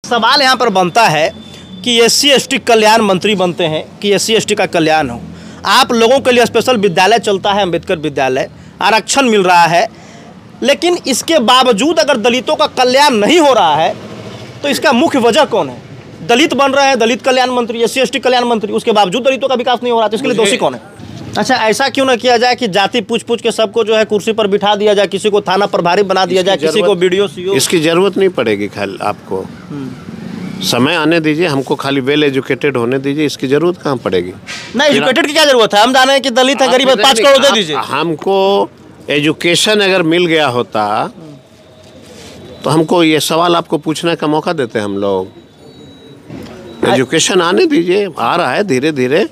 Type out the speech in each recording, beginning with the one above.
सवाल यहाँ पर बनता है कि SC/ST कल्याण मंत्री बनते हैं कि SC/ST का कल्याण हो। आप लोगों के लिए स्पेशल विद्यालय चलता है, अम्बेडकर विद्यालय, आरक्षण मिल रहा है, लेकिन इसके बावजूद अगर दलितों का कल्याण नहीं हो रहा है तो इसका मुख्य वजह कौन है? दलित बन रहे हैं दलित कल्याण मंत्री, SC/ST कल्याण मंत्री, उसके बावजूद दलितों का विकास नहीं हो रहा, तो इसके लिए दोषी कौन है? अच्छा, ऐसा क्यों ना किया जाए कि जाति पूछ के सबको जो है कुर्सी पर बिठा दिया जाए, किसी को थाना प्रभारी बना दिया जाए, किसी को BDO CO। इसकी जरूरत नहीं पड़ेगी, खाली आपको समय आने दीजिए, हमको खाली वेल एजुकेटेड होने दीजिए, इसकी जरूरत कहाँ पड़ेगी? नहीं, एजुकेटेड की क्या जरूरत है? हम जाने हैं कि दलित है, गरीब है, 5 करोड़ दे दीजिए। हमको एजुकेशन अगर मिल गया होता तो हमको ये सवाल आपको पूछने का मौका देते हैं हम लोग। एजुकेशन आने दीजिए, आ रहा है धीरे धीरे।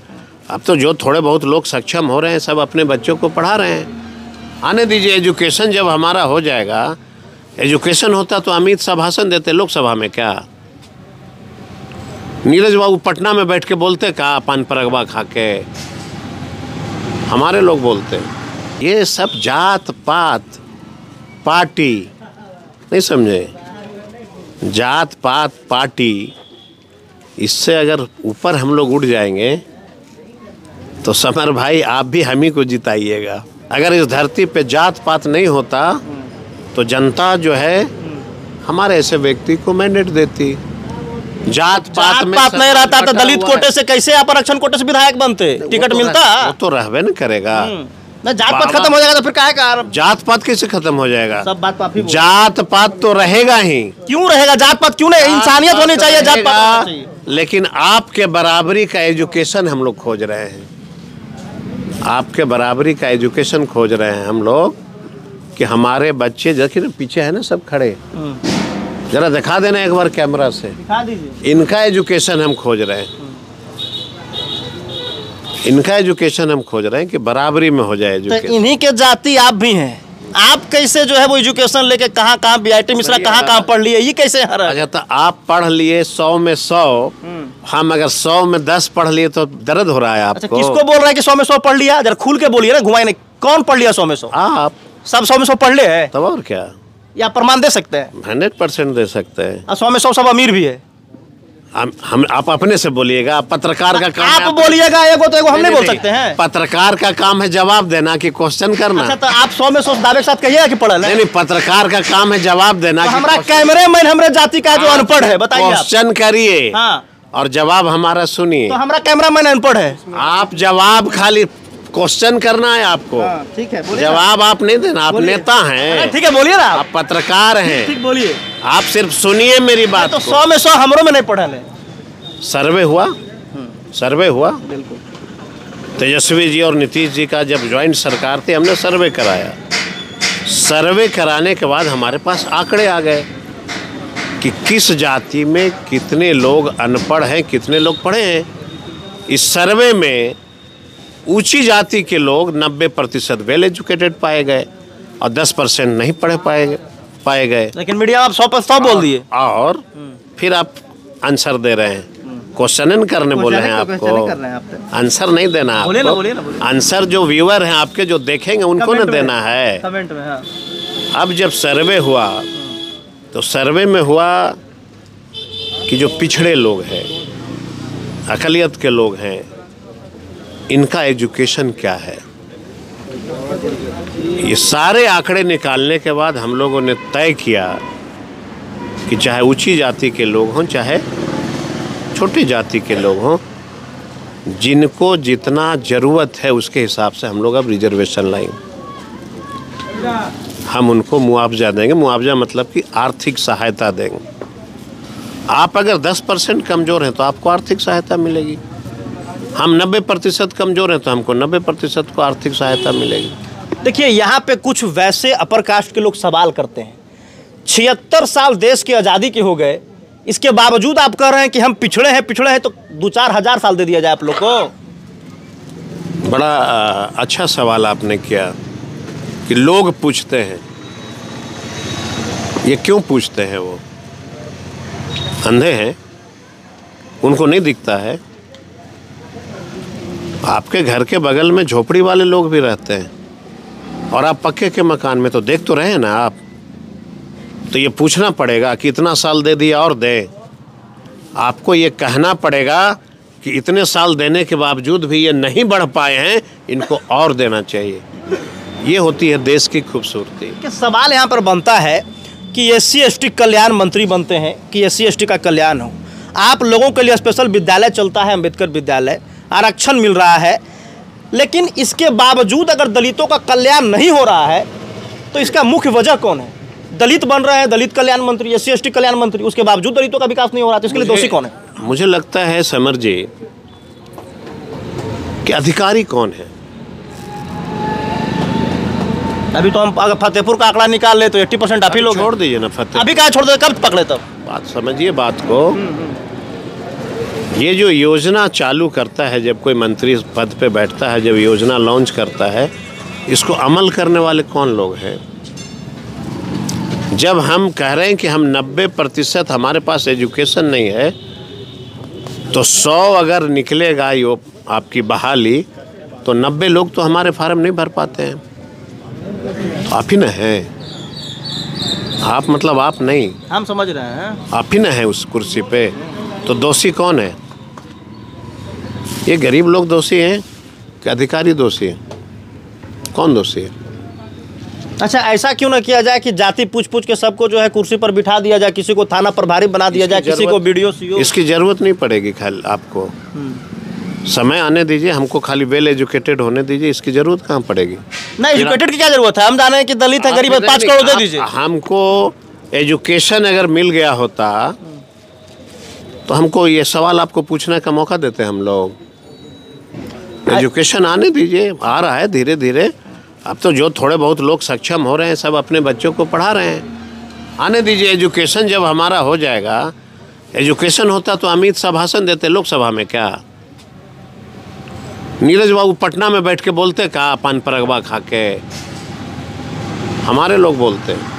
अब तो जो थोड़े बहुत लोग सक्षम हो रहे हैं सब अपने बच्चों को पढ़ा रहे हैं, आने दीजिए। एजुकेशन जब हमारा हो जाएगा, एजुकेशन होता तो अमित शाह भाषण देते लोकसभा में क्या? नीरज बाबू पटना में बैठ के बोलते का पान परगवा खा के? हमारे लोग बोलते। ये सब जात पात पार्टी नहीं समझे, जात पात पार्टी, इससे अगर ऊपर हम लोग उठ जाएंगे तो समर भाई आप भी हम ही को जिताइएगा। अगर इस धरती पे जात पात नहीं होता तो जनता जो है हमारे ऐसे व्यक्ति को मैंडेट देती। जात पात नहीं रहता तो दलित कोटे से कैसे आप आरक्षण कोटे से विधायक बनते? टिकट मिलता? वो तो रहबे न करेगा। जात पात खत्म हो जाएगा तो फिर काहे का? जात पात कैसे खत्म हो जाएगा? सब बात पापी। जात पात तो रहेगा ही। क्यों रहेगा? जात पात क्यों नहीं? इंसानियत होनी चाहिए, जात पात। लेकिन आपके बराबरी का एजुकेशन हम लोग खोज रहे हैं, आपके बराबरी का एजुकेशन खोज रहे हैं हम लोग कि हमारे बच्चे, देखिए पीछे है ना सब खड़े, जरा दिखा देना एक बार कैमरा से, दिखा दीजिए। इनका एजुकेशन हम खोज रहे हैं, इनका एजुकेशन हम खोज रहे हैं कि बराबरी में हो जाए एजुकेशन। तो इन्हीं के जाति आप भी हैं, आप कैसे जो है वो एजुकेशन लेके कहाँ BIT मिश्रा कहाँ पढ़ लिए, ये कैसे हरा? अच्छा, तो आप पढ़ लिए 100 में 100, हम अगर 100 में 10 पढ़ लिए तो दर्द हो रहा है आपको? अच्छा, किसको बोल रहा है कि 100 में 100 पढ़ लिया? जरा खुल के बोलिए ना, घुमाए नहीं। कौन पढ़ लिया 100 में 100? आप सब 100 में 100 पढ़ ले है? तब और क्या, या प्रमाण दे सकते हैं? 100% दे सकते हैं। 100 में 100 सब अमीर भी है। हम आप अपने से बोलिएगा, पत्रकार का काम आप बोलिएगा, एगो तो एगो हम नहीं बोल सकते हैं। पत्रकार का काम है जवाब देना कि क्वेश्चन करना। अच्छा, तो आप 100 में 100 दावे के साथ कहिएगा कि पढ़ल है? नहीं, पत्रकार का काम है जवाब देना। तो हमारा कैमरामैन हमारे जाति का जो अनपढ़ है, बताइए। क्वेश्चन करिए और जवाब हमारा सुनिए। तो हमारा कैमरामैन अनपढ़ है, आप जवाब खाली क्वेश्चन करना है आपको। ठीक है, जवाब आप नहीं देना, आप नेता हैं। ठीक है, बोलिए ना। आप पत्रकार हैं, ठीक बोलिए। आप सिर्फ सुनिए मेरी बात। तो 100 में 100 हमरों में नहीं पढ़ल है। सर्वे हुआ, सर्वे हुआ, बिल्कुल। तेजस्वी जी और नीतीश जी का जब ज्वाइंट सरकार थी, हमने सर्वे कराया। सर्वे कराने के बाद हमारे पास आंकड़े आ गए कि किस जाति में कितने लोग अनपढ़ हैं, कितने लोग पढ़े हैं। इस सर्वे में ऊंची जाति के लोग 90% वेल एजुकेटेड पाए गए और 10% नहीं पढ़े पाए गए। लेकिन मीडिया आप 100% बोल दिए और फिर आप आंसर दे रहे हैं। क्वेश्चन करने बोले हैं आपको, आंसर नहीं देना आपको। आंसर जो व्यूअर हैं आपके, जो देखेंगे उनको ना देना है, कमेंट में। हाँ। अब जब सर्वे हुआ तो सर्वे में हुआ कि जो पिछड़े लोग हैं, अकलियत के लोग हैं, इनका एजुकेशन क्या है। ये सारे आंकड़े निकालने के बाद हम लोगों ने तय किया कि चाहे ऊंची जाति के लोग हों चाहे छोटी जाति के लोग हों, जिनको जितना ज़रूरत है उसके हिसाब से हम लोग अब रिजर्वेशन लाएंगे। हम उनको मुआवजा देंगे। मुआवजा मतलब कि आर्थिक सहायता देंगे। आप अगर 10% कमज़ोर हैं तो आपको आर्थिक सहायता मिलेगी। हम 90% कमज़ोर हैं तो हमको 90% को आर्थिक सहायता मिलेगी। देखिए, यहाँ पे कुछ वैसे अपर कास्ट के लोग सवाल करते हैं, 76 साल देश की आज़ादी के हो गए, इसके बावजूद आप कह रहे हैं कि हम पिछड़े हैं, तो 2-4 हज़ार साल दे दिया जाए आप लोग को। बड़ा अच्छा सवाल आपने किया कि लोग पूछते हैं। ये क्यों पूछते हैं? वो अंधे हैं, उनको नहीं दिखता है। आपके घर के बगल में झोपड़ी वाले लोग भी रहते हैं और आप पक्के के मकान में, तो देख तो रहे हैं ना आप। तो ये पूछना पड़ेगा कि इतना साल दे दिया और दे। आपको ये कहना पड़ेगा कि इतने साल देने के बावजूद भी ये नहीं बढ़ पाए हैं, इनको और देना चाहिए। ये होती है देश की खूबसूरती। कि सवाल यहाँ पर बनता है कि SC/ST कल्याण मंत्री बनते हैं कि SC/ST का कल्याण हो। आप लोगों के लिए स्पेशल विद्यालय चलता है, अम्बेडकर विद्यालय, आरक्षण मिल रहा है, लेकिन इसके बावजूद अगर दलितों का कल्याण नहीं हो रहा है तो इसका मुख्य वजह कौन है? दलित बन रहे हैं दलित कल्याण मंत्री, SC/ST कल्याण मंत्री, उसके बावजूद दलितों का विकास नहीं हो रहा, तो इसके लिए दोषी कौन है? मुझे लगता है समर जी कि अधिकारी कौन है। अभी तो हम अगर फतेहपुर का आंकड़ा निकाल ले तो 80% आप ही लोग छोड़ दीजिए ना फतेहपुर, अभी कहाँ छोड़ दे, कब पकड़े तब? बात समझिए बात को। ये जो योजना चालू करता है, जब कोई मंत्री पद पे बैठता है, जब योजना लॉन्च करता है, इसको अमल करने वाले कौन लोग हैं? जब हम कह रहे हैं कि हम 90% हमारे पास एजुकेशन नहीं है, तो 100 अगर निकलेगा यो आपकी बहाली, तो 90 लोग तो हमारे फार्म नहीं भर पाते हैं। तो आप ही न हैं, आप मतलब आप नहीं, हम समझ रहे हैं, आप ही न हैं उस कुर्सी पे। तो दोषी कौन है? ये गरीब लोग दोषी हैं कि अधिकारी दोषी हैं? कौन दोषी है? अच्छा, ऐसा क्यों ना किया जाए कि जाति पूछ के सबको जो है कुर्सी पर बिठा दिया जाए, किसी को थाना प्रभारी बना दिया जाए, किसी को BDO CO? इसकी जरूरत नहीं पड़ेगी। खाली आपको समय आने दीजिए, हमको खाली वेल एजुकेटेड होने दीजिए, इसकी जरूरत कहाँ पड़ेगी? नहीं, एजुकेटेड की क्या जरूरत है? हम जाने हैं कि दलित है, गरीब है, 5 करोड़ दे दीजिए। हमको एजुकेशन अगर मिल गया होता तो हमको ये सवाल आपको पूछने का मौका देते हम लोग। एजुकेशन आने दीजिए, आ रहा है धीरे धीरे। अब तो जो थोड़े बहुत लोग सक्षम हो रहे हैं, सब अपने बच्चों को पढ़ा रहे हैं। आने दीजिए एजुकेशन। जब हमारा हो जाएगा, एजुकेशन होता तो अमित शाह भाषण देते लोकसभा में क्या? नीरज बाबू पटना में बैठ के बोलते क्या पान परगवा खा के? हमारे लोग बोलते हैं।